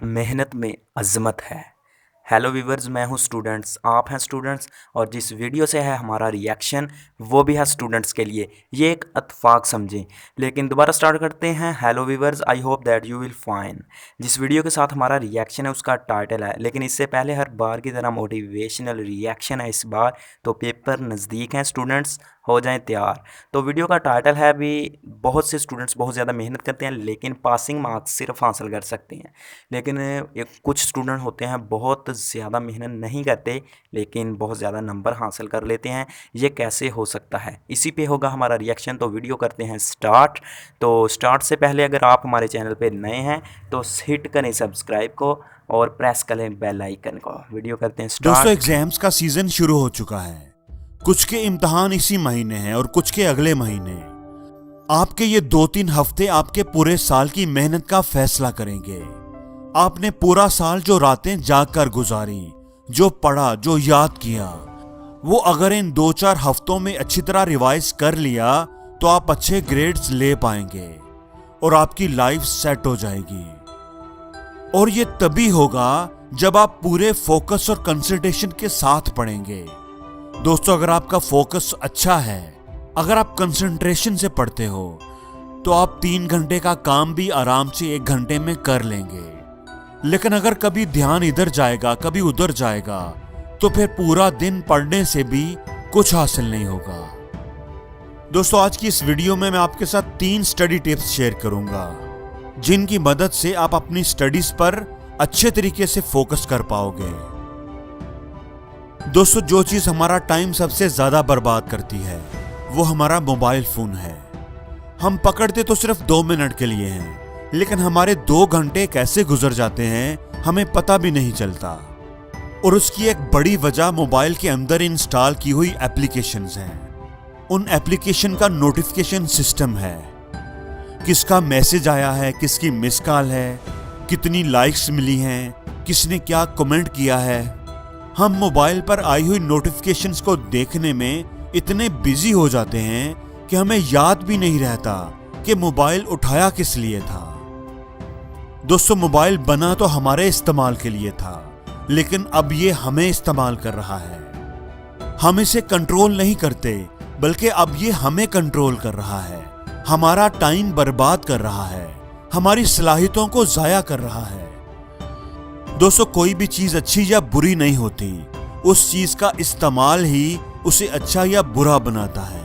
मेहनत में अज़मत है। हेलो व्यूवर्स, मैं हूं स्टूडेंट्स, आप हैं स्टूडेंट्स और जिस वीडियो से है हमारा रिएक्शन वो भी है स्टूडेंट्स के लिए। ये एक इत्तेफाक समझें। लेकिन दोबारा स्टार्ट करते हैं। Hello viewers, I hope that you will fine. जिस वीडियो के साथ हमारा रिएक्शन है उसका टाइटल है, लेकिन इससे पहले हर बार की तरह मोटिवेशनल रिएक्शन है इस बार। तो पेपर नज़दीक हैं स्टूडेंट्स, हो जाएं तैयार। तो वीडियो का टाइटल है अभी, बहुत से स्टूडेंट्स बहुत ज़्यादा मेहनत करते हैं लेकिन पासिंग मार्क्स सिर्फ हासिल कर सकते हैं। लेकिन एक कुछ स्टूडेंट होते हैं बहुत ज़्यादा मेहनत नहीं करते लेकिन बहुत ज़्यादा नंबर हासिल कर लेते हैं। ये कैसे हो सकता है, इसी पे होगा हमारा रिएक्शन। तो वीडियो करते हैं स्टार्ट। तो स्टार्ट से पहले अगर आप हमारे चैनल पे नए हैं तो हिट करें सब्सक्राइब को और प्रेस करें बेल आइकन को। वीडियो करते हैं दोस्तों, स्टार्ट। एग्जाम्स का सीजन शुरू हो चुका है। कुछ के इम्तिहान इसी महीने हैं और कुछ के अगले महीने। आपके ये 2-3 हफ्ते आपके पूरे साल की मेहनत का फैसला करेंगे। आपने पूरा साल जो रातें जाग कर गुजारी, जो पढ़ा, जो याद किया, वो अगर इन 2-4 हफ्तों में अच्छी तरह रिवाइज कर लिया तो आप अच्छे ग्रेड्स ले पाएंगे और आपकी लाइफ सेट हो जाएगी। और ये तभी होगा जब आप पूरे फोकस और कंसंट्रेशन के साथ पढ़ेंगे। दोस्तों, अगर आपका फोकस अच्छा है, अगर आप कंसंट्रेशन से पढ़ते हो तो आप 3 घंटे का काम भी आराम से 1 घंटे में कर लेंगे। लेकिन अगर कभी ध्यान इधर जाएगा, कभी उधर जाएगा, तो फिर पूरा दिन पढ़ने से भी कुछ हासिल नहीं होगा। दोस्तों, आज की इस वीडियो में मैं आपके साथ 3 स्टडी टिप्स शेयर करूंगा जिनकी मदद से आप अपनी स्टडीज पर अच्छे तरीके से फोकस कर पाओगे। दोस्तों, जो चीज हमारा टाइम सबसे ज्यादा बर्बाद करती है वो हमारा मोबाइल फोन है। हम पकड़ते तो सिर्फ 2 मिनट के लिए हैं, लेकिन हमारे 2 घंटे कैसे गुजर जाते हैं हमें पता भी नहीं चलता। और उसकी एक बड़ी वजह मोबाइल के अंदर इंस्टॉल की हुई एप्लीकेशंस हैं। उन एप्लीकेशन का नोटिफिकेशन सिस्टम है, किसका मैसेज आया है, किसकी मिस कॉल है, कितनी लाइक्स मिली हैं, किसने क्या कमेंट किया है। हम मोबाइल पर आई हुई नोटिफिकेशंस को देखने में इतने बिजी हो जाते हैं कि हमें याद भी नहीं रहता कि मोबाइल उठाया किस लिए था। दोस्तों, मोबाइल बना तो हमारे इस्तेमाल के लिए था, लेकिन अब ये हमें इस्तेमाल कर रहा है। हम इसे कंट्रोल नहीं करते, बल्कि अब ये हमें कंट्रोल कर रहा है, हमारा टाइम बर्बाद कर रहा है, हमारी सलाहियतों को जाया कर रहा है। दोस्तों, कोई भी चीज अच्छी या बुरी नहीं होती, उस चीज का इस्तेमाल ही उसे अच्छा या बुरा बनाता है।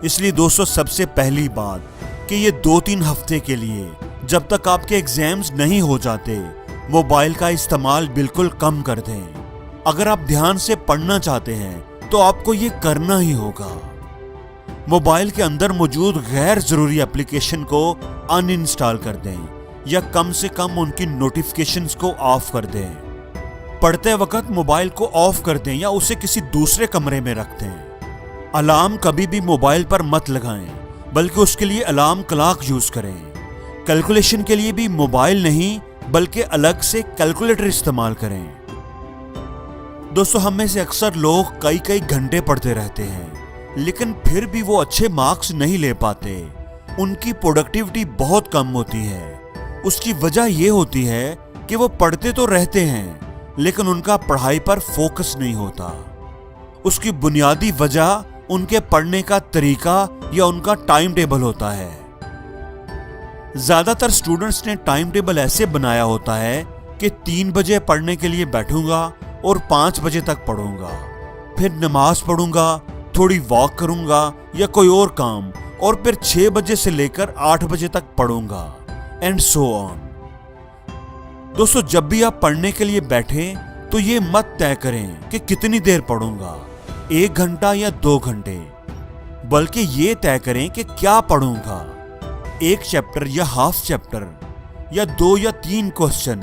इसलिए दोस्तों, सबसे पहली बात कि ये 2-3 हफ्ते के लिए, जब तक आपके एग्जाम्स नहीं हो जाते, मोबाइल का इस्तेमाल बिल्कुल कम कर दें। अगर आप ध्यान से पढ़ना चाहते हैं तो आपको ये करना ही होगा। मोबाइल के अंदर मौजूद गैर जरूरी एप्लीकेशन को अनइंस्टॉल कर दें या कम से कम उनकी नोटिफिकेशंस को ऑफ कर दें। पढ़ते वक्त मोबाइल को ऑफ कर दें या उसे किसी दूसरे कमरे में रख दें। अलार्म कभी भी मोबाइल पर मत लगाएं, बल्कि उसके लिए अलार्म क्लॉक यूज करें। कैलकुलेशन के लिए भी मोबाइल नहीं बल्कि अलग से कैलकुलेटर इस्तेमाल करें। दोस्तों, हम में से अक्सर लोग कई कई घंटे पढ़ते रहते हैं लेकिन फिर भी वो अच्छे मार्क्स नहीं ले पाते। उनकी प्रोडक्टिविटी बहुत कम होती है। उसकी वजह ये होती है कि वो पढ़ते तो रहते हैं लेकिन उनका पढ़ाई पर फोकस नहीं होता। उसकी बुनियादी वजह उनके पढ़ने का तरीका या उनका टाइम टेबल होता है। ज्यादातर स्टूडेंट्स ने टाइम टेबल ऐसे बनाया होता है कि 3 बजे पढ़ने के लिए बैठूंगा और 5 बजे तक पढ़ूंगा, फिर नमाज पढ़ूंगा, थोड़ी वॉक करूंगा या कोई और काम, और फिर 6 बजे से लेकर 8 बजे तक पढ़ूंगा, एंड सो ऑन। दोस्तों, जब भी आप पढ़ने के लिए बैठें तो ये मत तय करें कि कितनी देर पढ़ूंगा, 1 घंटा या 2 घंटे, बल्कि ये तय करें कि क्या पढ़ूंगा, 1 चैप्टर या हाफ चैप्टर या 2 या 3 क्वेश्चन।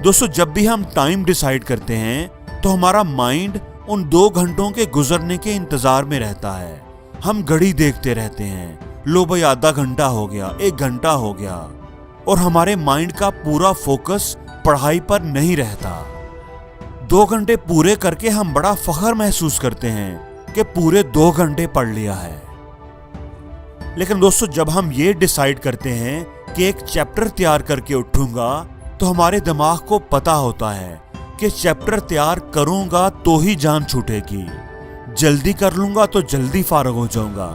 दोस्तों, जब भी हम टाइम डिसाइड करते हैं तो हमारा माइंड उन 2 घंटों के गुजरने के इंतजार में रहता है। हम घड़ी देखते रहते हैं, लो भाई आधा घंटा हो गया, 1 घंटा हो गया, और हमारे माइंड का पूरा फोकस पढ़ाई पर नहीं रहता। 2 घंटे पूरे करके हम बड़ा फख्र महसूस करते हैं कि पूरे 2 घंटे पढ़ लिया है। लेकिन दोस्तों, जब हम ये डिसाइड करते हैं कि एक चैप्टर तैयार करके उठूंगा तो हमारे दिमाग को पता होता है कि चैप्टर तैयार करूंगा तो ही जान छूटेगी, जल्दी कर लूंगा तो जल्दी फारग हो जाऊंगा।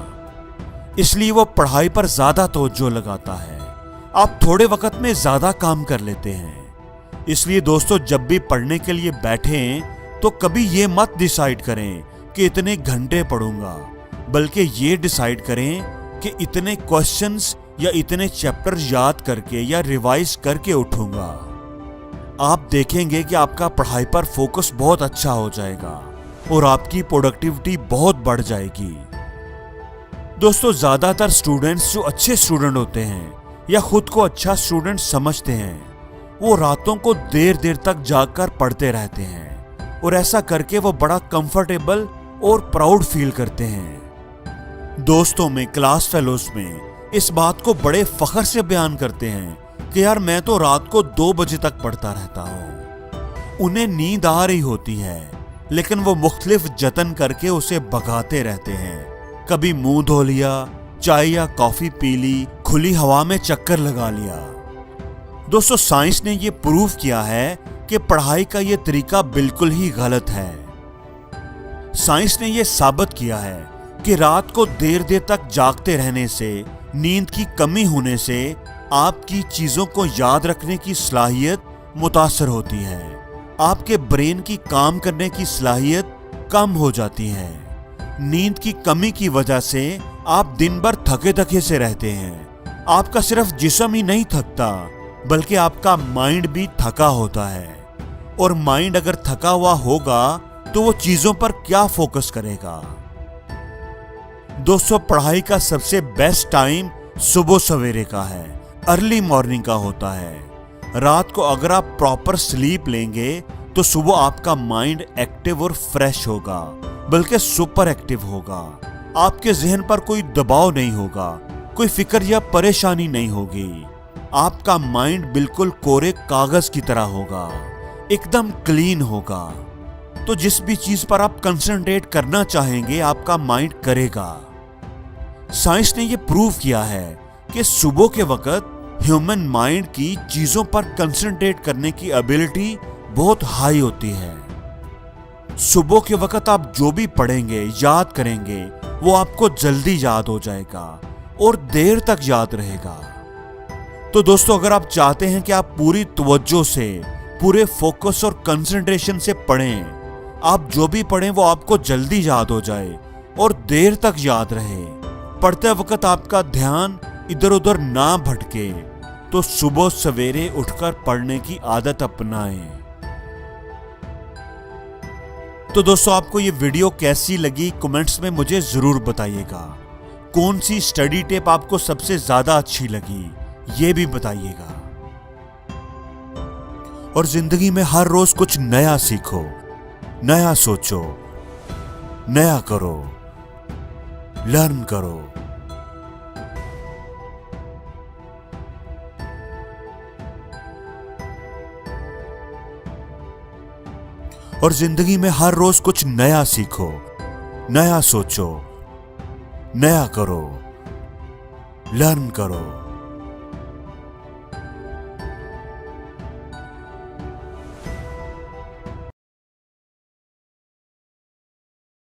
इसलिए वो पढ़ाई पर ज्यादा तवज्जो लगाता है। आप थोड़े वक्त में ज्यादा काम कर लेते हैं। इसलिए दोस्तों, जब भी पढ़ने के लिए बैठें तो कभी ये मत डिसाइड करें कि इतने घंटे पढ़ूंगा, बल्कि ये डिसाइड करें कि इतने क्वेश्चंस या इतने चैप्टर याद करके या रिवाइज करके उठूंगा। आप देखेंगे कि आपका पढ़ाई पर फोकस बहुत अच्छा हो जाएगा और आपकी प्रोडक्टिविटी बहुत बढ़ जाएगी। दोस्तों, ज्यादातर स्टूडेंट्स जो अच्छे स्टूडेंट होते हैं या खुद को अच्छा स्टूडेंट समझते हैं, वो रातों को देर देर तक जागकर पढ़ते रहते हैं और ऐसा करके वो बड़ा कंफर्टेबल और प्राउड फील करते हैं। दोस्तों में, क्लास फेलोज में इस बात को बड़े फख्र से बयान करते हैं कि यार मैं तो रात को 2 बजे तक पढ़ता रहता हूँ। उन्हें नींद आ रही होती है लेकिन वो मुख्तलिफ जतन करके उसे भगाते रहते हैं। कभी मुंह धो लिया, चाय या कॉफी पी ली, खुली हवा में चक्कर लगा लिया। दोस्तों, साइंस ने ये प्रूव किया है कि पढ़ाई का ये तरीका बिल्कुल ही गलत है। साइंस ने ये साबित किया है कि रात को देर देर तक जागते रहने से, नींद की कमी होने से आपकी चीजों को याद रखने की सलाहियत मुतासर होती है। आपके ब्रेन की काम करने की सलाहियत कम हो जाती है। नींद की कमी की वजह से आप दिन भर थके थके से रहते हैं। आपका सिर्फ जिस्म ही नहीं थकता, बल्कि आपका माइंड भी थका होता है। और माइंड अगर थका हुआ होगा तो वो चीजों पर क्या फोकस करेगा। दोस्तों, पढ़ाई का सबसे बेस्ट टाइम सुबह सवेरे का है, अर्ली मॉर्निंग का होता है। रात को अगर आप प्रॉपर स्लीप लेंगे तो सुबह आपका माइंड एक्टिव और फ्रेश होगा, बल्कि सुपर एक्टिव होगा। आपके जहन पर कोई दबाव नहीं होगा, कोई फिक्र या परेशानी नहीं होगी। आपका माइंड बिल्कुल कोरे कागज की तरह होगा, एकदम क्लीन होगा। तो जिस भी चीज पर आप कंसंट्रेट करना चाहेंगे आपका माइंड करेगा। साइंस ने यह प्रूव किया है कि सुबह के वक्त ह्यूमन माइंड की चीजों पर कंसंट्रेट करने की एबिलिटी बहुत हाई होती है। सुबह के वक्त आप जो भी पढ़ेंगे, याद करेंगे, वो आपको जल्दी याद हो जाएगा और देर तक याद रहेगा। तो दोस्तों, अगर आप चाहते हैं कि आप पूरी तवज्जो से, पूरे फोकस और कंसंट्रेशन से पढ़ें, आप जो भी पढ़ें वो आपको जल्दी याद हो जाए और देर तक याद रहे, पढ़ते वक्त आपका ध्यान इधर उधर ना भटके, तो सुबह सवेरे उठकर पढ़ने की आदत अपनाएं। तो दोस्तों, आपको ये वीडियो कैसी लगी कमेंट्स में मुझे जरूर बताइएगा। कौन सी स्टडी टिप आपको सबसे ज्यादा अच्छी लगी ये भी बताइएगा। और जिंदगी में हर रोज कुछ नया सीखो, नया सोचो, नया करो, लर्न करो। और जिंदगी में हर रोज कुछ नया सीखो, नया सोचो, नया करो, लर्न करो।